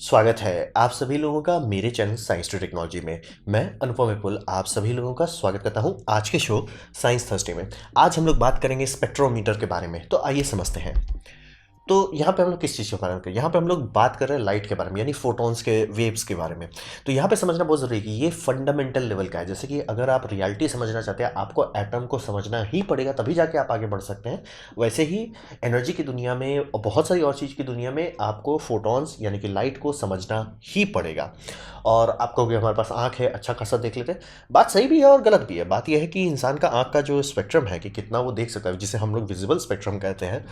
स्वागत है आप सभी लोगों का मेरे चैनल साइंस टू टेक्नोलॉजी में। मैं अनुपम विपुल आप सभी लोगों का स्वागत करता हूं आज के शो साइंस थर्सडे में। आज हम लोग बात करेंगे स्पेक्ट्रोमीटर के बारे में, तो आइए समझते हैं। तो यहाँ पे हम लोग किस चीज़ के बारे में करें, यहाँ पे हम लोग बात कर रहे हैं लाइट के बारे में, यानी फोटॉन्स के वेव्स के बारे में। तो यहाँ पे समझना बहुत ज़रूरी है कि ये फंडामेंटल लेवल का है। जैसे कि अगर आप रियलिटी समझना चाहते हैं, आपको एटम को समझना ही पड़ेगा, तभी जाके आप आगे बढ़ सकते हैं। वैसे ही एनर्जी की दुनिया में और बहुत सारी और चीज़ की दुनिया में आपको फोटॉन्स यानी कि लाइट को समझना ही पड़ेगा। और आप कहोगे हमारे पास आँख है, अच्छा खासा देख लेते हैं। बात सही भी है और गलत भी है। बात यह है कि इंसान का आँख का जो स्पेक्ट्रम है कि कितना वो देख सकता है, जिसे हम लोग विजिबल स्पेक्ट्रम कहते हैं,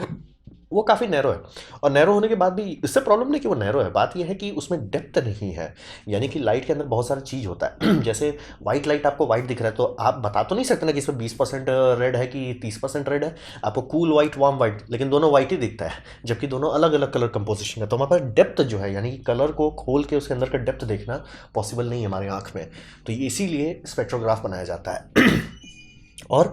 वो काफ़ी नैरो है। और नैरो होने के बाद भी इससे प्रॉब्लम नहीं कि वो नैरो है, बात ये है कि उसमें डेप्थ नहीं है। यानी कि लाइट के अंदर बहुत सारी चीज़ होता है जैसे वाइट लाइट, आपको वाइट दिख रहा है तो आप बता तो नहीं सकते ना कि इसमें 20% रेड है कि 30% रेड है। आपको कूल वाइट, वार्म वाइट, लेकिन दोनों वाइट ही दिखता है, जबकि दोनों अलग अलग कलर कंपोजिशन है। तो हमारे पास डेप्थ जो है, यानी कि कलर को खोल के उसके अंदर का डेप्थ देखना पॉसिबल नहीं है हमारी आँख में। तो ये इसीलिए स्पेक्ट्रोग्राफ बनाया जाता है और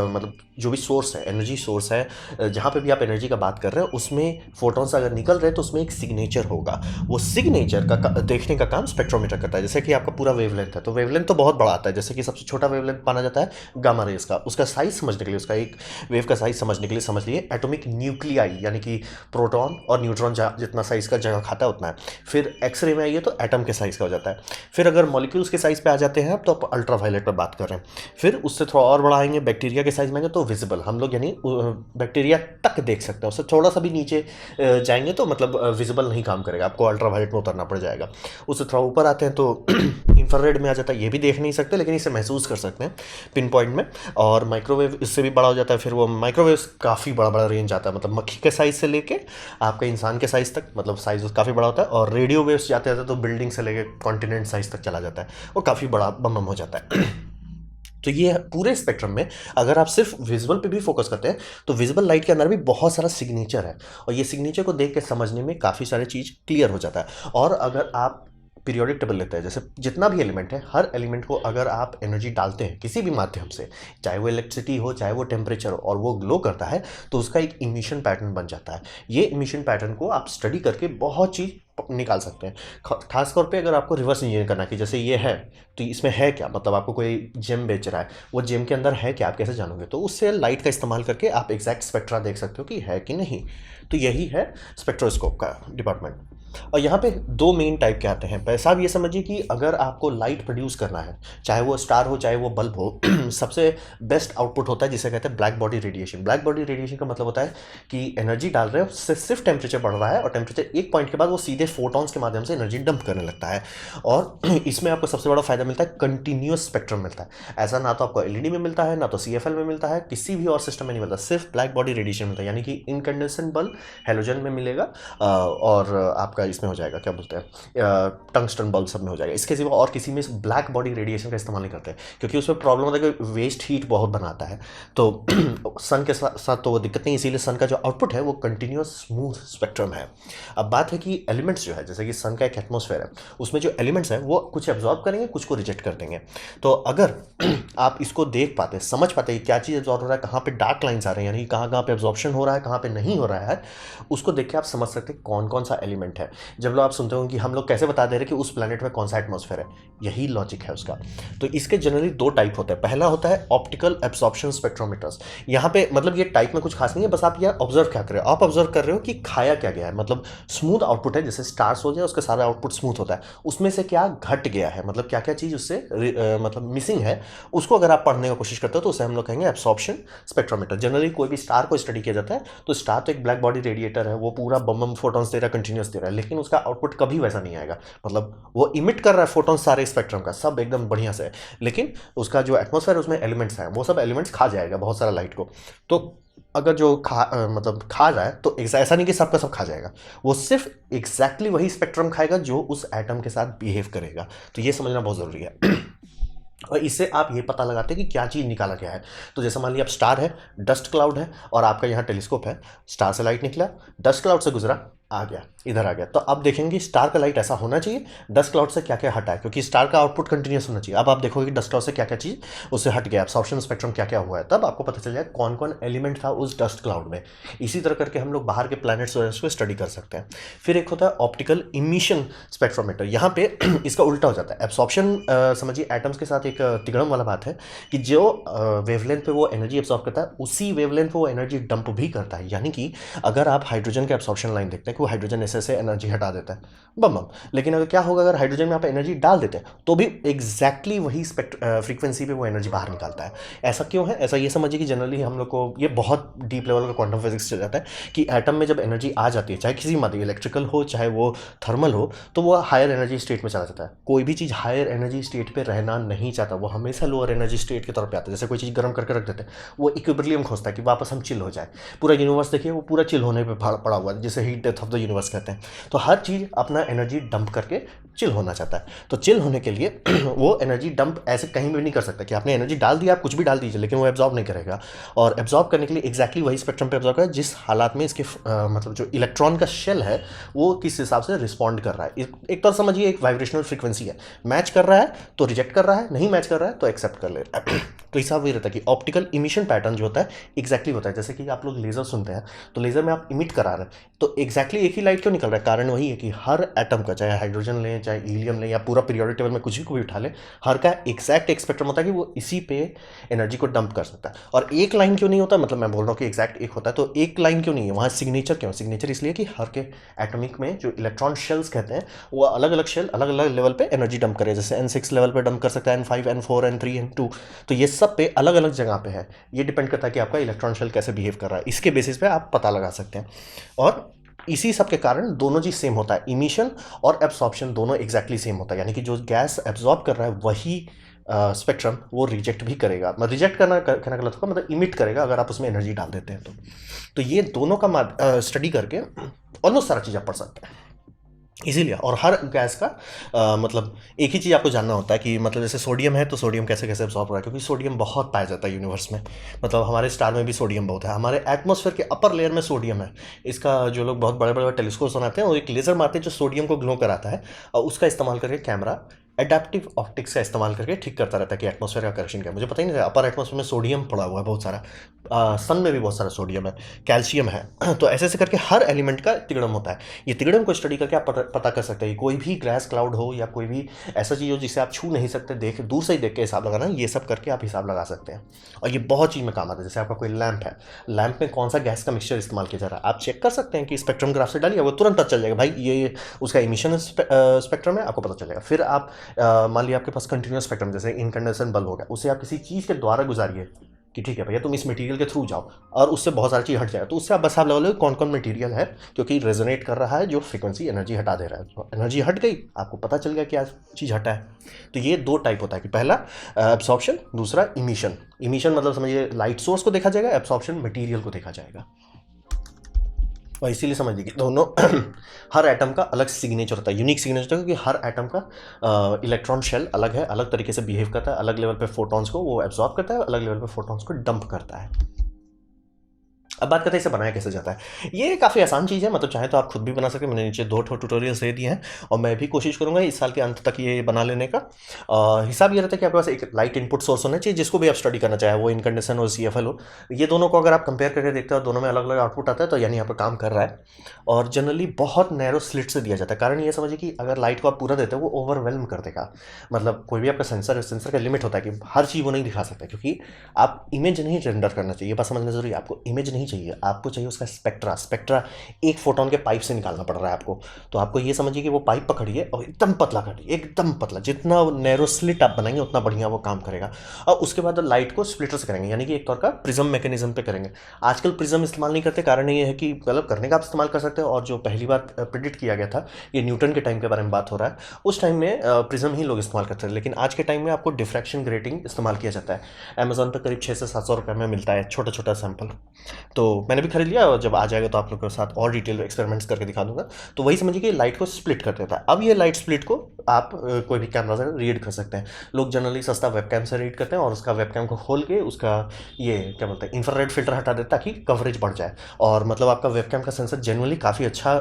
मतलब जो भी सोर्स है, एनर्जी सोर्स है, जहाँ पे भी आप एनर्जी का बात कर रहे हो, उसमें फोटॉन्स अगर निकल रहे हैं तो उसमें एक सिग्नेचर होगा। वो सिग्नेचर का देखने का काम स्पेक्ट्रोमीटर करता है। जैसे कि आपका पूरा वेवलेंथ है, तो वेवलेंथ तो बहुत बड़ा आता है। जैसे कि सबसे छोटा वेवलेंथ माना जाता है गामा रेज का। उसका साइज समझने के लिए, उसका एक वेव का साइज समझने के लिए समझ लिए एटॉमिक न्यूक्लियाई, यानी कि प्रोटॉन और न्यूट्रॉन जितना साइज का जगह खाता है उतना है। फिर एक्सरे में आइए तो एटम के साइज का हो जाता है। फिर अगर मॉलिक्यूल्स के साइज पे आ जाते हैं तो आप अल्ट्रावायलेट पर बात कर रहे हैं। फिर उससे थोड़ा और बड़ा आएंगे, बैक्टीरिया के साइज में आएंगे तो विजिबल, हम लोग यानी बैक्टीरिया तक देख सकते हैं। उससे थोड़ा सा भी नीचे जाएंगे तो मतलब विजिबल नहीं काम करेगा, आपको अल्ट्रावायलेट में उतरना पड़ जाएगा। उससे थोड़ा ऊपर आते हैं तो इंफ्रारेड में आ जाता है। ये भी देख नहीं सकते लेकिन इसे महसूस कर सकते हैं पिन पॉइंट में। और माइक्रोवेव इससे भी बड़ा हो जाता है। फिर वो माइक्रोवेव काफ़ी बड़ा बड़ा रेंज आता है, मतलब मक्खी के साइज से लेके आपके इंसान के साइज तक, मतलब साइज काफ़ी बड़ा होता है। और रेडियो वेव्स जाते जाते तो बिल्डिंग से लेके कॉन्टिनेंट साइज तक चला जाता है, वो काफ़ी बड़ा बम बम हो जाता है तो ये पूरे स्पेक्ट्रम में अगर आप सिर्फ विजुअल पे भी फोकस करते हैं तो विजिबल लाइट के अंदर भी बहुत सारा सिग्नेचर है, और ये सिग्नेचर को देख के समझने में काफ़ी सारी चीज़ क्लियर हो जाता है। और अगर आप पीरियोडिक टेबल लेते हैं, जैसे जितना भी एलिमेंट है, हर एलिमेंट को अगर आप एनर्जी डालते हैं किसी भी माध्यम से, चाहे वो इलेक्ट्रिसिटी हो चाहे वो टेम्परेचर हो, और वो ग्लो करता है, तो उसका एक इमिशन पैटर्न बन जाता है। ये इमिशन पैटर्न को आप स्टडी करके बहुत चीज़ निकाल सकते हैं। खासतौर पे अगर आपको रिवर्स इंजीनियर करना कि जैसे ये है तो इसमें है क्या, मतलब आपको कोई जेम बेच रहा है, वो जेम के अंदर है क्या, आप कैसे जानोगे? तो उससे लाइट का इस्तेमाल करके आप एग्जैक्ट स्पेक्ट्रा देख सकते हो कि है कि नहीं। तो यही है स्पेक्ट्रोस्कोप का डिपार्टमेंट। और यहाँ पे दो मेन टाइप के आते हैं। पहले आप ये समझिए कि अगर आपको लाइट प्रोड्यूस करना है, चाहे वो स्टार हो चाहे वो बल्ब हो सबसे बेस्ट आउटपुट होता है जिसे कहते हैं black body radiation. Black body radiation का मतलब होता है कि एनर्जी डाल रहे हो, उससे सिर्फ टेम्परेचर बढ़ रहा है, और टेम्परेचर एक पॉइंट के बाद वो सीधे फोटॉन्स के माध्यम से एनर्जी डंप करने लगता है। और इसमें आपको सबसे बड़ा फायदा मिलता है, कंटिन्यूअस स्पेक्ट्रम मिलता है। ऐसा ना तो आपको एलईडी में मिलता है, ना तो सीएफएल में मिलता है, किसी भी और सिस्टम में नहीं मिलता, सिर्फ ब्लैक बॉडी रेडिएशन मिलता है। यानी कि इनकैंडेसेंट बल्ब हेलोजन में मिलेगा, और आपका इसमें हो जाएगा क्या बोलते हैं, टंगस्टन बल्ब सब में हो जाएगा। इसके सिवा और किसी में ब्लैक बॉडी रेडिएशन का इस्तेमाल नहीं करते, क्योंकि उसमें प्रॉब्लम होता है कि वेस्ट हीट बहुत बनाता है। तो सन के साथ तो वो दिक्कत नहीं, इसीलिए सन का जो आउटपुट है वो कंटिन्यूअस स्मूथ स्पेक्ट्रम है। अब बात है कि एलिमेंट्स जो है, जैसे कि सन का एक एटमॉस्फेयर है, उसमें जो एलिमेंट्स है वो कुछ एब्जॉर्ब करेंगे, कुछ को रिजेक्ट कर देंगे। तो अगर आप इसको देख पाते, समझ पाते कि क्या चीज़ एब्जॉर्ब हो रहा है, कहाँ पे डार्क लाइन्स आ रहे हैं, यानी कहाँ कहाँ पे एब्जॉर्प्शन हो रहा है, कहाँ पे नहीं हो रहा है, उसको देख के आप समझ सकते हैं कौन कौन सा एलिमेंट है। जब लोग आप सुनते हो कि हम लोग कैसे बता दे रहे हैं कि उस प्लेनेट में कौन सा एटमॉस्फेयर है, यही लॉजिक है उसका। तो इसके जनरली दो टाइप होते हैं। पहला होता है ऑप्टिकल एब्जॉर्प्शन स्पेक्ट्रोमीटर्स। यहाँ पे मतलब ये टाइप में कुछ खास नहीं है, बस आप यह ऑब्जर्व क्या कर रहे हो, आप ऑब्जर्व कर रहे हो कि खाया क्या गया है। मतलब स्मूथ आउटपुट है, जैसे स्टार्स हो जाए उसका सारा आउटपुट स्मूथ होता है, उसमें से क्या घट गया है, मतलब क्या क्या चीज़ उससे मतलब मिसिंग है, उसको अगर आप पढ़ने की कोशिश करते हो तो उसे हम लोग कहेंगे एब्जॉर्प्शन स्पेक्ट्रोमीटर। जनरली कोई भी स्टार को स्टडी किया जाता है तो स्टार तो एक ब्लैक बॉडी रेडिएटर है, वो पूरा बम फोटॉन्स दे रहा है, कंटिन्यूस दे रहा है, लेकिन उसका आउटपुट कभी वैसा नहीं आएगा। मतलब वो इमिट कर रहा है फोटॉन्स सारे स्पेक्ट्रम का, सब एकदम बढ़िया से है, लेकिन उसका जो एटमॉस्फेयर उसमें एलिमेंट्स हैं, वो सब एलिमेंट्स खा जाएगा बहुत सारा लाइट को। तो अगर जो मतलब खा रहा है तो ऐसा नहीं कि सबका सब खा जाएगा, वो सिर्फ एग्जैक्टली वही स्पेक्ट्रम खाएगा जो उस एटम के साथ बिहेव करेगा। तो ये समझना बहुत ज़रूरी है और इससे आप ये पता लगाते हैं कि क्या चीज़ निकाला गया है। तो जैसे मान लिया आप स्टार है, डस्ट क्लाउड है, और आपका यहाँ टेलीस्कोप है, स्टार से लाइट निकला, डस्ट क्लाउड से गुजरा, आ गया, इधर आ गया। तो अब देखेंगे स्टार का लाइट ऐसा होना चाहिए, डस्ट क्लाउड से क्या क्या हटा है, क्योंकि स्टार का आउटपुट कंटिन्यूस होना चाहिए। अब आप देखोगे कि डस्ट क्लाउड से क्या क्या चीज़ उससे हट गया, एब्सॉर्प्शन स्पेक्ट्रम क्या क्या हुआ है, तब आपको पता चल जाए कौन कौन एलिमेंट था उस डस्ट क्लाउड में। इसी तरह करके हम लोग बाहर के प्लैनेट्स को स्टडी कर सकते हैं। फिर एक होता है ऑप्टिकल इमिशन स्पेक्ट्रोमीटर, यहाँ पे इसका उल्टा हो जाता है। एब्सॉर्प्शन समझिए एटम्स के साथ एक तिगड़म वाला बात है कि जो वेवलेंथ पे वो एनर्जी एब्सॉर्ब करता है उसी वेवलेंथ पे वो एनर्जी डंप भी करता है। यानी कि अगर आप हाइड्रोजन के एब्सॉर्प्शन लाइन देखते हैं कि वो हाइड्रोजन ऐसे एनर्जी हटा देता है, बम बम, लेकिन अगर क्या होगा, अगर हाइड्रोजन में आप एनर्जी डाल देते हैं तो भी एग्जैक्टली वही फ्रीक्वेंसी पे वो एनर्जी बाहर निकालता है। ऐसा क्यों है? ऐसा ये समझिए कि जनरली हम लोग को ये बहुत डीप लेवल का क्वांटम फिजिक्स चल जाता है कि एटम में जब एनर्जी आ जाती है, चाहे किसी माध्यम इलेक्ट्रिकल हो चाहे वो थर्मल हो, तो वो हायर एनर्जी स्टेट में चला जाता है। कोई भी चीज़ हायर एनर्जी स्टेट पे रहना नहीं चाहता, वो हमेशा लोअर एनर्जी स्टेट की तरफ पे आता है। जैसे कोई चीज़ गर्म करके रख देते हैं, वो इक्विलिब्रियम खोजता है कि वापस हम चिल हो जाए। पूरा यूनिवर्स देखिए वो पूरा चिल होने पे पड़ा हुआ है, जिसे heat death of the universe कहते हैं। तो हर चीज़ अपना एनर्जी डंप करके चिल होना चाहता है। तो चिल होने के लिए वो एनर्जी डंप ऐसे कहीं भी नहीं कर सकता कि आपने एनर्जी डाल दिया, आप कुछ भी डाल दीजिए, लेकिन वो एब्जॉर्ब नहीं करेगा। और एब्जॉर्ब करने के लिए एग्जैक्टली वही स्पेक्ट्रम पे एब्जॉर्ब करेगा जिस हालात में इसके मतलब जो इलेक्ट्रॉन का शेल है वो किस हिसाब से रिस्पॉन्ड कर रहा है। एक तो समझिए एक वाइब्रेशनल फ्रीक्वेंसी है, मैच कर रहा है तो रिजेक्ट कर रहा है, नहीं मैच कर रहा है तो एक्सेप्ट कर ले रहा है। तो हिसाब वही रहता है कि ऑप्टिकल इमिशन पैटर्न जो होता है एग्जैक्टली होता है। जैसे कि आप लोग लेजर सुनते हैं तो लेजर में आप इमिट करा रहे हैं तो एग्जैक्टली एक ही लाइट क्यों निकल रहा है? कारण वही है कि हर एटम का, चाहे हाइड्रोजन लें चाहे हीलियम लें या पूरा पीरियोडिक टेबल में कुछ भी को भी उठा लें, हर का एग्जैक्ट एक स्पेक्ट्रम होता है कि वो इसी पे एनर्जी को डंप कर सकता है। और एक लाइन क्यों नहीं होता, मतलब मैं बोल रहा हूँ कि एग्जैक्ट एक होता है तो एक लाइन क्यों नहीं है, वहाँ सिग्नेचर क्यों? सिग्नेचर इसलिए कि हर के एटॉमिक में जो इलेक्ट्रॉन शेल्स कहते हैं वो अलग अलग शेल अलग अलग लेवल पे एनर्जी डंप करे। जैसे N6 लेवल पे डंप कर सकता है, N5, N4, N3, N2, तो ये सब पे अलग अलग जगह पे है। ये डिपेंड करता है कि आपका इलेक्ट्रॉन शेल कैसे बिहेव कर रहा है, इसके बेसिस पे आप पता लगा सकते हैं। और इसी सब के कारण दोनों चीज़ सेम होता है, इमिशन और एब्सॉर्प्शन दोनों एग्जैक्टली सेम होता है। यानी कि जो गैस एब्जॉर्ब कर रहा है वही स्पेक्ट्रम वो रिजेक्ट भी करेगा। मतलब रिजेक्ट कहना गलत होगा, मतलब इमिट करेगा अगर आप उसमें एनर्जी डाल देते हैं तो ये दोनों का स्टडी करके ऑलमोस्ट सारा चीज़ आप पढ़ सकते हैं इसीलिए। और हर गैस का मतलब एक ही चीज़ आपको जानना होता है कि मतलब जैसे सोडियम है तो सोडियम कैसे कैसे एब्जॉर्ब हो रहा है, क्योंकि सोडियम बहुत पाया जाता है यूनिवर्स में। मतलब हमारे स्टार में भी सोडियम बहुत है, हमारे एटमॉस्फेयर के अपर लेयर में सोडियम है। इसका जो लोग बहुत बड़े बड़े टेलीस्कोप बनाते हैं वो एक लेज़र मारते हैं जो सोडियम को ग्लो कराता है, और उसका इस्तेमाल करके कैमरा एडेप्टिव ऑप्टिक्स का इस्तेमाल करके ठीक करता रहता है कि एटमॉस्फेयर का करेक्शन क्या है। मुझे पता ही नहीं था अपर एटमॉस्फेयर में सोडियम पड़ा हुआ है बहुत सारा, सन में भी बहुत सारा सोडियम है, कैल्शियम है। तो ऐसे ऐसे करके हर एलिमेंट का तिगड़म होता है। ये तिगड़म को स्टडी करके आप पता कर सकते हैं कोई भी गैस क्लाउड हो या कोई भी ऐसा चीज़ हो जिसे आप छू नहीं सकते, देख दूर से ही देख के हिसाब लगाना, ये सब करके आप हिसाब लगा सकते हैं। और ये बहुत चीज़ में काम आता है। जैसे आपका कोई लैंप है, लैंप में कौन सा गैस का मिक्सचर इस्तेमाल किया जा रहा है आप चेक कर सकते हैं कि स्पेक्ट्रम ग्राफ से डालिए, वो तुरंत पता चल जाएगा भाई ये उसका इमिशन स्पेक्ट्रम है, आपको पता चलेगा। फिर आप मान लिया आपके पास कंटिन्यूस स्पेक्ट्रम जैसे इनकैंडेसेंट बल्ब हो गया, उसे आप किसी चीज़ के द्वारा गुजारिए कि ठीक है भैया तुम इस मटेरियल के थ्रू जाओ और उससे बहुत सारी चीज़ हट जाए, तो उससे आप बस आप लगा लो कौन कौन मटेरियल है क्योंकि रेजोनेट कर रहा है जो फ्रीक्वेंसी एनर्जी हटा दे रहा है। तो एनर्जी हट गई, आपको पता चल गया क्या चीज़ हटा है। तो ये दो टाइप होता है कि पहला एब्सॉर्प्शन, दूसरा इमिशन। इमिशन मतलब समझिए लाइट सोर्स को देखा जाएगा, एब्सॉर्प्शन मटेरियल को देखा जाएगा। और इसीलिए समझ लीजिए दोनों हर एटम का अलग सिग्नेचर होता है, यूनिक सिग्नेचर होता है, क्योंकि हर एटम का इलेक्ट्रॉन शेल अलग है, अलग तरीके से बिहेव करता है, अलग लेवल पे फोटॉन्स को वो एब्जॉर्ब करता है, अलग लेवल पे फोटॉन्स को डंप करता है। अब बात करते हैं इसे बनाया कैसे जाता है। ये काफ़ी आसान चीज़ है, मतलब चाहे तो आप खुद भी बना सकते हैं। मैंने नीचे 2 ट्यूटोरियल्स दे दिए हैं और मैं भी कोशिश करूंगा इस साल के अंत तक ये बना लेने का। हिसाब ये रहता है कि आपके पास एक लाइट इनपुट सोर्स होना चाहिए जिसको भी आप स्टडी करना चाहे, वो इनकंडेंसन हो CFL हो, ये दोनों को अगर आप कंपेयर करके देखते हो दोनों में अलग अलग आउटपुट आता है तो यानी आपका काम कर रहा है। और जनरली बहुत नैरो स्लिट से दिया जाता है, कारण ये समझिए कि अगर लाइट को आप पूरा देते हो वो ओवरवेलम कर देगा। मतलब कोई भी आपका सेंसर का लिमिट होता है कि हर चीज़ वो नहीं दिखा सकता, क्योंकि आप इमेज नहीं रेंडर करना चाहिए, बात समझना जरूरी है। आपको इमेज नहीं चाहिए, आपको चाहिए उसका स्पेक्ट्रा एक फोटोन के पाइप से निकालना पड़ रहा है आपको। तो आपको ये समझिए कि वो पाइप पकड़िए और एकदम पतला करिए, एकदम पतला, जितना नैरो स्लिट आप बनाएंगे उतना बढ़िया वो काम करेगा। और उसके बाद लाइट को स्प्लिटर से करेंगे, यानी कि एक तौर का प्रिज्म मैकेनिज्म पे करेंगे। आजकल प्रिज्म इस्तेमाल नहीं करते, कारण ये है कि मतलब करने का आप इस्तेमाल कर सकते हैं। और जो पहली बार प्रिडिक्ट किया गया था, ये न्यूटन के टाइम के बारे में बात हो रहा है, उस टाइम में प्रिज्म ही लोग इस्तेमाल करते थे। लेकिन आज के टाइम में आपको डिफ्रैक्शन ग्रेटिंग इस्तेमाल किया जाता है। अमेजोन पर करीब 600 से 700 रुपये में मिलता है छोटा छोटा सैंपल, तो मैंने भी खरीद लिया और जब आ जाएगा तो आप लोगों के साथ और डिटेल एक्सपेरिमेंट्स करके दिखा दूंगा। तो वही समझिए कि लाइट को स्प्लिट कर देता है। अब ये लाइट स्प्लिट को आप कोई भी कैमरा से रीड कर सकते हैं। लोग जनरली सस्ता वेबकैम से रीड करते हैं और उसका वेबकैम को खोल के उसका ये क्या बोलते हैं इंफ्रारेड फिल्टर हटा देता है ताकि कवरेज बढ़ जाए। और मतलब आपका वेबकैम का सेंसर जनरली काफ़ी अच्छा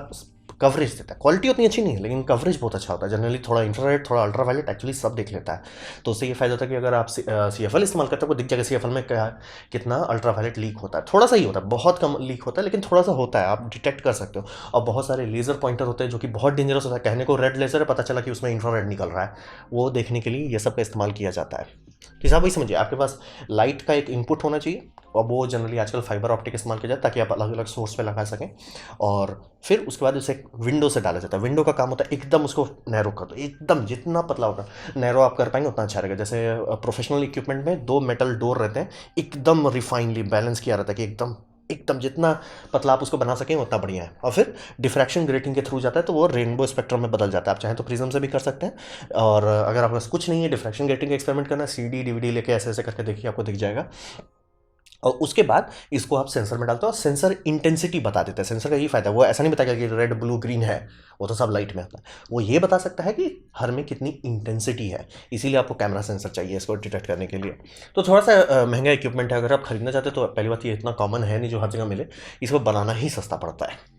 कवरेज देता है। क्वालिटी उतनी अच्छी नहीं है लेकिन कवरेज बहुत अच्छा होता है। जनरली थोड़ा इंफ्रारेड थोड़ा अल्ट्रावायलेट एक्चुअली सब देख लेता है। तो उससे ये फायदा होता है कि अगर आप CFL इस्तेमाल करते हो तो दिख जाएगा CFL में क्या कितना अल्ट्रावायलेट लीक होता है। थोड़ा सा ही होता है, बहुत कम लीक होता है लेकिन थोड़ा सा होता है, आप डिटेक्ट कर सकते हो। और बहुत सारे लेज़र पॉइंटर होते हैं जो कि बहुत डेंजरस होता है। कहने को रेड लेज़र है, पता चला कि उसमें इंफ्रारेड निकल रहा है। वो देखने के लिए ये सब का इस्तेमाल किया जाता है। तो साहब वही समझिए, आपके पास लाइट का एक इनपुट होना चाहिए और वो जनरली आजकल फाइबर ऑप्टिक इस्तेमाल किया जाता है ताकि आप अलग अलग सोर्स पे लगा सकें। और फिर उसके बाद उसे विंडो से डाला जाता है। विंडो का काम होता है एकदम उसको नैरो कर दो, एकदम जितना पतला होगा नैरो आप कर पाएंगे उतना अच्छा रहेगा। जैसे प्रोफेशनल इक्विपमेंट में 2 मेटल डोर रहते हैं, एकदम रिफाइनली बैलेंस किया रहता है कि एकदम एकदम जितना पतला आप उसको बना सकें उतना बढ़िया है। और फिर डिफ्रैक्शन ग्रेटिंग के थ्रू जाता है तो वो रेनबो स्पेक्ट्रम में बदल जाता है। आप चाहें तो प्रिज्म से भी कर सकते हैं। और अगर आपके पास कुछ नहीं है डिफ्रैक्शन ग्रेटिंग का एक्सपेरिमेंट करना है, CD DVD लेके ऐसे ऐसे करके देखिए, आपको दिख जाएगा। और उसके बाद इसको आप सेंसर में डालते हो और सेंसर इंटेंसिटी बता देता है। सेंसर का ये फायदा है, वो ऐसा नहीं बताएगा कि रेड ब्लू ग्रीन है, वो तो सब लाइट में आता है। वो ये बता सकता है कि हर में कितनी इंटेंसिटी है। इसीलिए आपको कैमरा सेंसर चाहिए इसको डिटेक्ट करने के लिए। तो थोड़ा सा महंगा इक्विपमेंट है, अगर आप खरीदना चाहते हो तो पहली बात ये इतना कॉमन है नहीं जो हर जगह मिले, इसको बनाना ही सस्ता पड़ता है।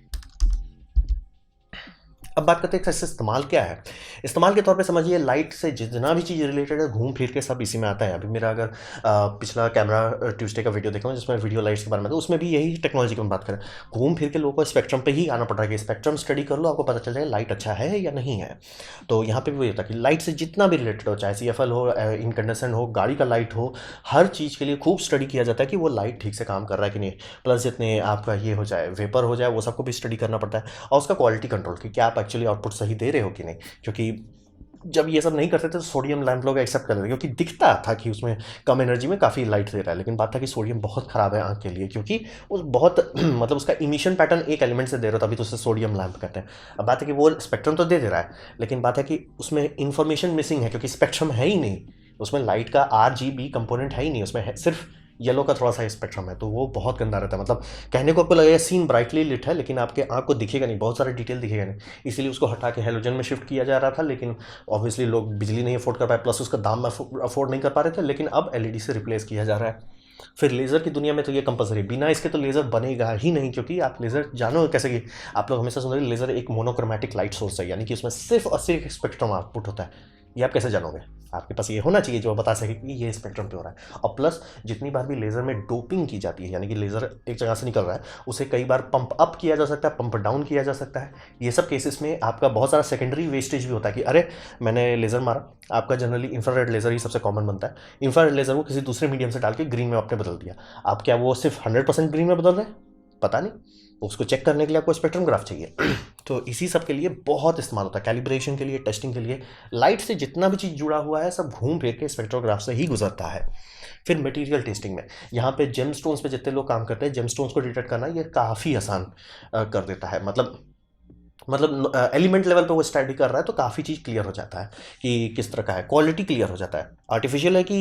अब बात करते हैं इसका इस्तेमाल क्या है। इस्तेमाल के तौर पे समझिए, लाइट से जितना भी चीज़ रिलेटेड है घूम फिर के सब इसी में आता है। अभी मेरा अगर पिछला कैमरा ट्यूसडे का वीडियो देखा जिसमें वीडियो लाइट्स के बारे में था, उसमें भी यही टेक्नोलॉजी की हम बात करें। घूम फिर के लोगों को स्पेक्ट्रम पे ही आना पड़ रहा है कि स्पेक्ट्रम स्टडी कर लो, आपको पता चल जाएगा लाइट अच्छा है या नहीं है। तो यहाँ पे भी वही होता है कि लाइट से जितना भी रिलेटेड हो, चाहे CFL हो, इनकंडेंसेंट हो, गाड़ी का लाइट हो, हर चीज़ के लिए खूब स्टडी किया जाता है कि वो लाइट ठीक से काम कर रहा है कि नहीं। प्लस जितने आपका ये हो जाए वेपर हो जाए वो सबको भी स्टडी करना पड़ता है। और उसका क्वालिटी कंट्रोल कि क्या आप एक्चुअली आउटपुट सही दे रहे हो कि नहीं। क्योंकि जब ये सब नहीं करते थे तो सोडियम लैंप लोग एक्सेप्ट कर लेते क्योंकि दिखता था कि उसमें कम एनर्जी में काफ़ी लाइट दे रहा है। लेकिन बात था कि सोडियम बहुत ख़राब है आँख के लिए, क्योंकि उस बहुत मतलब उसका इमिशन पैटर्न एक एलिमेंट से दे रहा हो, तभी तो उसे सोडियम लैंप कहते हैं। अब बात है कि वो स्पेक्ट्रम तो दे रहा है लेकिन बात है कि उसमें इन्फॉर्मेशन मिसिंग है, क्योंकि स्पेक्ट्रम है ही नहीं उसमें। लाइट का RGB कंपोनेंट है ही नहीं उसमें, है सिर्फ येलो का थोड़ा सा स्पेक्ट्रम है। तो वो बहुत गंदा रहता है। मतलब कहने को आपको लगेगा सीन ब्राइटली लिट है लेकिन आपके आँख को दिखेगा नहीं, बहुत सारा डिटेल दिखेगा नहीं। इसीलिए उसको हटा के हेलोजन में शिफ्ट किया जा रहा था, लेकिन ऑब्वियसली लोग बिजली नहीं अफोर्ड कर पाए, प्लस उसका दाम अफोर्ड नहीं कर पा रहे थे। लेकिन अब LED से रिप्लेस किया जा रहा है। फिर लेज़र की दुनिया में तो ये कंपलसरी, बिना इसके तो लेज़र बनेगा ही नहीं। क्योंकि आप लेज़र जानो कैसे कि आप लोग हमेशा सुन रहे लेज़र एक मोनोक्रोमैटिक लाइट सोर्स है, यानी कि उसमें सिर्फ और सिर्फ स्पेक्ट्रम आउटपुट होता है। ये आप कैसे जानोगे? आपके पास ये होना चाहिए जो बता सके कि ये स्पेक्ट्रम पे हो रहा है। और प्लस जितनी बार भी लेज़र में डोपिंग की जाती है, यानी कि लेज़र एक जगह से निकल रहा है, उसे कई बार पंप अप किया जा सकता है, पंप डाउन किया जा सकता है। ये सब केसेस में आपका बहुत सारा सेकेंडरी वेस्टेज भी होता है कि अरे मैंने लेज़र मारा। आपका जनरली इंफ्रारेड लेज़र ही सबसे कॉमन बनता है। इंफ्रारेड लेज़र को किसी दूसरे मीडियम से डाल के ग्रीन में आपने बदल दिया। आप क्या वो सिर्फ 100% ग्रीन में बदल रहे हैं? पता नहीं। उसको चेक करने के लिए आपको स्पेक्ट्रोग्राफ चाहिए। तो इसी सब के लिए बहुत इस्तेमाल होता है, कैलिब्रेशन के लिए, टेस्टिंग के लिए। लाइट से जितना भी चीज़ जुड़ा हुआ है सब घूम फिर के स्पेक्ट्रोग्राफ से ही गुजरता है। फिर मटेरियल टेस्टिंग में यहाँ पे जेमस्टोन्स पे जितने लोग काम करते हैं, जेमस्टोन्स को डिटेक्ट करना ये काफ़ी आसान कर देता है। मतलब एलिमेंट लेवल पे वो स्टडी कर रहा है तो काफ़ी चीज़ क्लियर हो जाता है कि किस तरह का है, क्वालिटी क्लियर हो जाता है। आर्टिफिशियल है कि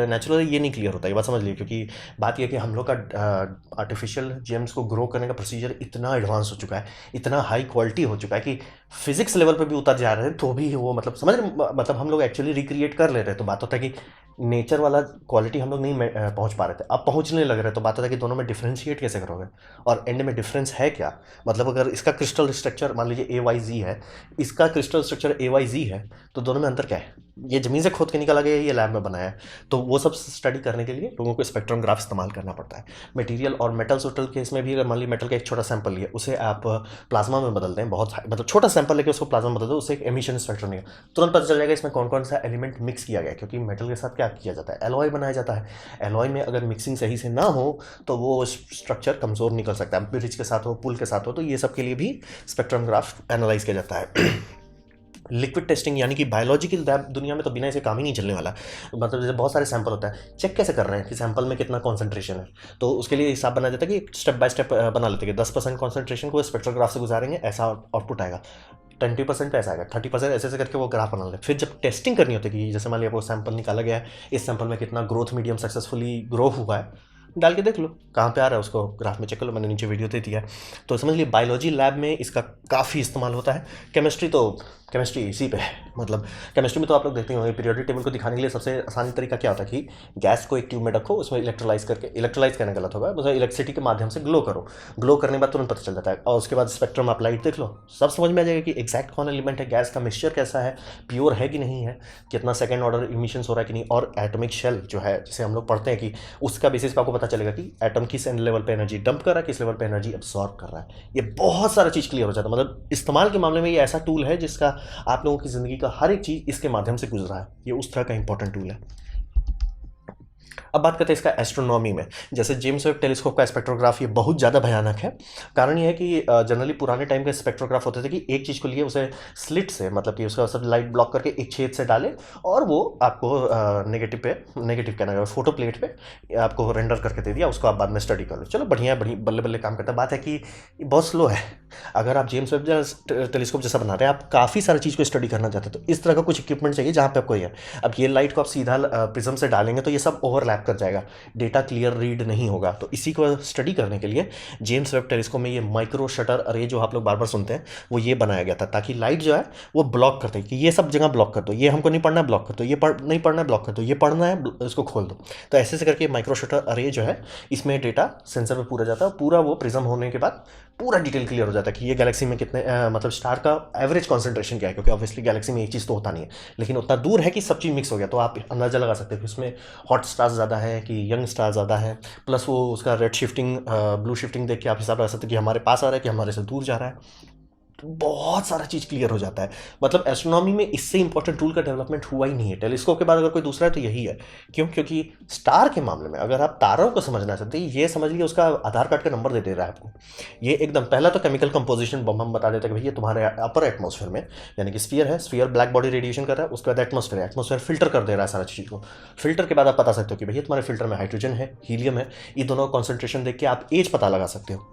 नेचुरल ये नहीं क्लियर होता, ये बात समझ लीजिए। क्योंकि बात ये है कि हम लोग का आर्टिफिशियल जेम्स को ग्रो करने का प्रोसीजर इतना एडवांस हो चुका है, इतना हाई क्वालिटी हो चुका है कि फिजिक्स लेवल पे भी उतर जा रहे हैं तो भी वो मतलब समझ रहे, मतलब हम लोग एक्चुअली रिक्रिएट कर ले रहे हैं। तो बात होता है कि नेचर वाला क्वालिटी हम लोग नहीं पहुंच पा रहे थे, अब पहुंचने लग रहे। तो बात होता है कि दोनों में डिफ्रेंशिएट कैसे करोगे, और एंड में डिफरेंस है क्या। मतलब अगर इसका क्रिस्टल स्ट्रक्चर मान लीजिए AYZ है, इसका क्रिस्टल स्ट्रक्चर AYZ है, तो दोनों में अंतर क्या है? ये ज़मीन से खोद के निकाला गया है, ये लैब में बनाया है। तो वो सब स्टडी करने के लिए लोगों को स्पेक्ट्रोग्राफ इस्तेमाल करना पड़ता है। मटेरियल और मेटल्स वोटल केस में भी अगर मान ली मेटल का एक छोटा सैंपल लिया, उसे आप प्लाज्मा में बदल दें, बहुत मतलब छोटा सैंपल लेके उसको प्लाज्मा में बदल दो, उससे एक एमिशन स्पेक्ट्रम निकल, तुरंत पता चल जाएगा इसमें कौन कौन सा एलिमेंट मिक्स किया गया है। क्योंकि मेटल के साथ क्या किया जाता है, एलॉय बनाया जाता है। एलॉय में अगर मिक्सिंग सही से ना हो तो वो स्ट्रक्चर कमज़ोर निकल सकता है, ब्रिज के साथ हो, पुल के साथ हो। तो ये सब के लिए भी स्पेक्ट्रोग्राफ एनालाइज किया जाता है। लिक्विड टेस्टिंग, यानी कि बायोलॉजिकल लैब दुनिया में तो बिना इसे काम ही नहीं चलने वाला। मतलब जैसे बहुत सारे सैंपल होता है, चेक कैसे कर रहे हैं कि सैंपल में कितना कॉन्सेंट्रेशन है। तो उसके लिए हिसाब बनाया जाता है कि स्टेप बाय स्टेप बना लेते हैं कि 10% कॉन्सेंट्रेशन को स्पेक्ट्रोग्राफ से गुजारेंगे, ऐसा आउटपुट आएगा। 20% ऐसा आएगा, 30% ऐसे करके वो ग्राफ बना लेते। फिर जब टेस्टिंग करनी होती है कि जैसे मान लिया वो सैंपल निकाला गया है, इस सैंपल में कितना ग्रोथ मीडियम सक्सेसफुली ग्रो हुआ है, डाल के देख लो कहाँ पे आ रहा है, उसको ग्राफ में चेक कर लो, मैंने नीचे वीडियो दे दिया है। तो समझ लिए बायोलॉजी लैब में इसका काफ़ी इस्तेमाल होता है। केमिस्ट्री इसी पे है, मतलब केमिस्ट्री में तो आप लोग देखते होंगे पीरियोडिक टेबल को दिखाने के लिए सबसे आसान तरीका क्या होता है कि गैस को एक ट्यूब में रखो, उसमें इलेक्ट्रोलाइज करके, इलेक्ट्रोलाइज करना गलत होगा, मतलब इलेक्ट्रिसिटी के माध्यम से ग्लो करो, ग्लो करने के बाद तुरंत पता चल जाता है, और उसके बाद स्पेक्ट्रम आप लाइट देख लो, सब समझ में आ जाएगा कि एग्जैक्ट कौन एलिमेंट है, गैस का मिक्सचर कैसा है, प्योर है कि नहीं है, कितना सेकंड ऑर्डर इमिशंस हो रहा है कि नहीं, और एटॉमिक शेल जो है जिसे हम लोग पढ़ते हैं कि उसका बेसिस पे आपको पता चलेगा कि एटम किस लेवल पे एनर्जी डंप कर रहा है, किस लेवल पे एनर्जी अब्सॉर्ब कर रहा है। ये बहुत सारा चीज़ क्लियर हो जाता है, मतलब इस्तेमाल के मामले में ये ऐसा टूल है जिसका आप लोगों की ज़िंदगी का हर एक चीज़ इसके माध्यम से गुजरा है। ये उस तरह का इंपॉर्टेंट टूल है। अब बात करते हैं इसका एस्ट्रोनॉमी में। जैसे जेम्स वेब टेलीस्कोप का स्पेक्ट्रोग्राफ ये बहुत ज़्यादा भयानक है। कारण ये है कि जनरली पुराने टाइम के स्पेक्ट्रोग्राफ होते थे कि एक चीज़ को लिए उसे स्लिट से, मतलब कि उसका सब लाइट ब्लॉक करके एक छेद से डाले और वो आपको नेगेटिव कहना है, फोटो प्लेट पे आपको रेंडर करके दे दिया, उसको आप बाद में स्टडी कर लो। चलो बढ़िया बल्ले बल्ले काम करता है। बात है कि बहुत स्लो है। अगर आप जेम्स वेब टेलीस्कोप जैसा बना रहे हैं, आप काफ़ी सारी चीज़ को स्टडी करना चाहते हैं, तो इस तरह का कुछ इक्विपमेंट चाहिए जहाँ पे आपको ये, अब ये लाइट को आप सीधा प्रिज्म से डालेंगे तो ये सब ओवरलैप कर जाएगा, डेटा क्लियर रीड नहीं होगा। तो इसी को स्टडी करने के लिए जेम्स वेब टेलीस्कोप में ये माइक्रो शटर अरे जो आप लोग बार बार सुनते हैं वो ये बनाया गया था, ताकि लाइट जो है वो ब्लॉक करते कि ये सब जगह ब्लॉक कर दो, ये हमको नहीं पढ़ना है ब्लॉक कर दो, ये नहीं पढ़ना है ब्लॉक कर दो, ये पढ़ना है इसको खोल दो। तो ऐसे से करके माइक्रो शटर अरे जो है इसमें डेटा सेंसर पे पूरा जाता है, पूरा वो प्रिज्म होने के बाद पूरा डिटेल क्लियर हो जाता है कि ये गैलेक्सी में कितने मतलब स्टार का एवरेज कॉन्सेंट्रेशन क्या है, क्योंकि ऑब्वियसली गैलेक्सी में एक चीज़ तो होता नहीं है, लेकिन उतना दूर है कि सब चीज़ मिक्स हो गया। तो आप अंदाजा लगा सकते हो कि उसमें हॉट स्टार्स ज़्यादा है कि यंग स्टार ज़्यादा है, प्लस वो उसका रेड शिफ्टिंग ब्लू शिफ्टिंग देख के आप हिसाब लगा सकते हो कि हमारे पास आ रहा है कि हमारे से दूर जा रहा है। तो बहुत सारा चीज़ क्लियर हो जाता है। मतलब एस्ट्रोनॉमी में इससे इंपॉर्टेंट टूल का डेवलपमेंट हुआ ही नहीं है। टेलीस्कोप के बाद अगर कोई दूसरा है तो यही है। क्यों? क्योंकि स्टार के मामले में अगर आप तारों को समझना चाहते हैं, ये समझ लीजिए उसका आधार कार्ड का नंबर दे रहा है आपको। ये एकदम पहला तो केमिकल कंपोजिशन हम बता देते हैं कि भैया तुम्हारे अपर एटमॉस्फेयर में, यानी कि स्फीयर है, स्फीयर ब्लैक बॉडी रेडिएशन कर रहा है, उसके बाद एटमॉस्फेयर फिल्टर कर दे रहा है सारा चीज़ को। फिल्टर के बाद आप बता सकते हो कि भैया तुम्हारे फिल्टर में हाइड्रोजन है, हीलियम है, ये दोनों कॉन्सेंट्रेशन देख के आप एज पता लगा सकते हो।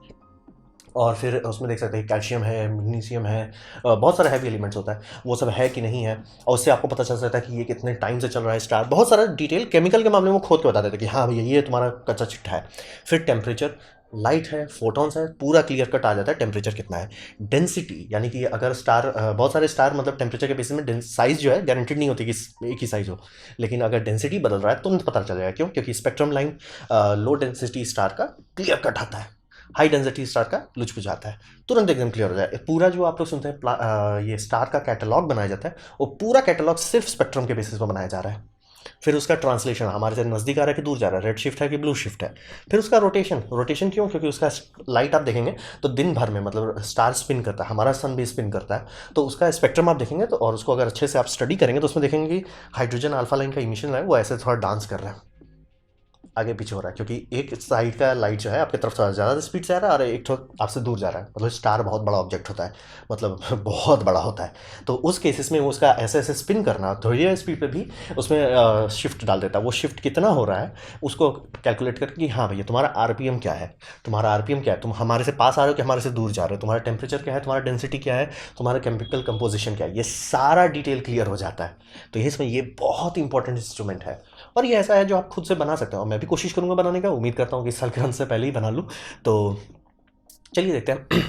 और फिर उसमें देख सकते हैं कैल्शियम है, मैग्नीशियम है, बहुत सारे हैवी एलिमेंट्स होता है, वो सब है कि नहीं है, और उससे आपको पता चल सकता है कि ये कितने टाइम से चल रहा है स्टार। बहुत सारा डिटेल केमिकल के मामले में खोद के बता देते हैं कि हाँ भैया ये तुम्हारा कच्चा चिट्ठा है। फिर टेम्परेचर, लाइट है, फोटॉन्स है, पूरा क्लियर कट आ जाता है टेम्परेचर कितना है। डेंसिटी, यानी कि अगर स्टार बहुत सारे स्टार मतलब टेम्परेचर के बेसिस में साइज जो है गारंटेड नहीं होती कि एक ही साइज हो, लेकिन अगर डेंसिटी बदल रहा है तुरंत पता चल जाएगा। क्यों? क्योंकि spectrum line low density star का क्लियर कट आता है, हाई डेंसिटी स्टार का लुच बुझाता है, तुरंत एकदम क्लियर हो जाए। पूरा जो आप लोग सुनते हैं ये स्टार का कैटलॉग बनाया जाता है, वो पूरा कैटलॉग सिर्फ स्पेक्ट्रम के बेसिस पर बनाया जा रहा है। फिर उसका ट्रांसलेशन हमारे से नज़दीक आ रहा है कि दूर जा रहा है, रेड शिफ्ट है कि ब्लू शिफ्ट है। फिर उसका रोटेशन क्यों? क्योंकि उसका लाइट आप देखेंगे तो दिन भर में मतलब स्टार स्पिन करता है, हमारा सन भी स्पिन करता है, तो उसका स्पेक्ट्रम आप देखेंगे तो, और उसको अगर अच्छे से आप स्टडी करेंगे तो उसमें देखेंगे कि हाइड्रोजन अल्फा लाइन का इमिशन है वो ऐसे थोड़ा डांस कर रहा है, आगे पीछे हो रहा है, क्योंकि एक साइड का लाइट जो है आपकी तरफ थोड़ा ज़्यादा स्पीड से आ रहा है और एक तो आपसे दूर जा रहा है। मतलब स्टार बहुत बड़ा ऑब्जेक्ट होता है, मतलब बहुत बड़ा होता है, तो उस केसेस में उसका ऐसे ऐसे स्पिन करना थोड़ी स्पीड पे भी उसमें शिफ्ट डाल देता है। वो शिफ्ट कितना हो रहा है उसको कैलकुलेट करके कि हाँ भैया तुम्हारा आरपीएम क्या है, तुम हमारे से पास आ रहे हो कि हमारे से दूर जा रहे हो, तुम्हारा टेम्परेचर क्या है, तुम्हारा डेंसिटी क्या है, तुम्हारा केमिकल कंपोजिशन क्या है, ये सारा डिटेल क्लियर हो जाता है। तो ये इसमें ये बहुत इंपॉर्टेंट इंस्ट्रूमेंट है, और ये ऐसा है जो आप खुद से बना सकते हो। मैं भी कोशिश करूंगा बनाने का, उम्मीद करता हूँ कि इस साल के अंत से पहले ही बना लूँ। तो चलिए देखते हैं।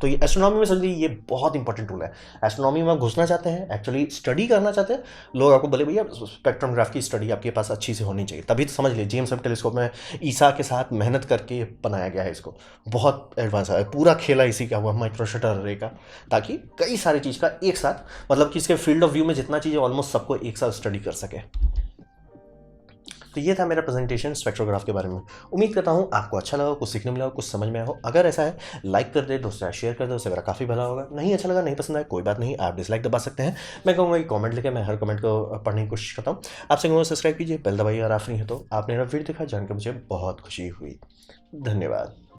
तो ये एस्ट्रोनॉमी में समझिए ये बहुत इंपॉर्टेंट टूल है। एस्ट्रोनॉमी में आप घुसना चाहते हैं, एक्चुअली स्टडी करना चाहते हैं, लोग आपको बोले भैया स्पेक्ट्रोग्राफ की स्टडी आपके पास अच्छी से होनी चाहिए, तभी तो समझ लीजिए जेम्स वेब टेलीस्कोप में ईसा के साथ मेहनत करके बनाया गया है इसको, बहुत एडवांस है, पूरा खेला इसी का हुआ माइक्रो शटर अरे का, ताकि कई सारी चीज़ का एक साथ, मतलब कि इसके फील्ड ऑफ व्यू में जितना चीज़ है ऑलमोस्ट सबको एक साथ स्टडी कर सके। तो ये था मेरा प्रेजेंटेशन स्पेक्ट्रोग्राफ के बारे में। उम्मीद करता हूँ आपको अच्छा लगा, कुछ सीखने मिला हो, कुछ समझ में आया हो। अगर ऐसा है लाइक कर दे, दोस्तों शेयर कर दे, उससे मेरा काफ़ी भला होगा। नहीं अच्छा लगा, नहीं पसंद आया, कोई बात नहीं, आप डिसलाइक दबा सकते हैं। मैं कहूँगा कि कमेंट लिखे, मैं हर कमेंट को पढ़ने की कोशिश करता हूँ। आपसे कहूँगा सब्सक्राइब कीजिए, बेल दबाइए, और आप फ्री है तो आप मेरा वीडियो देखा जानकर मुझे बहुत खुशी हुई। धन्यवाद।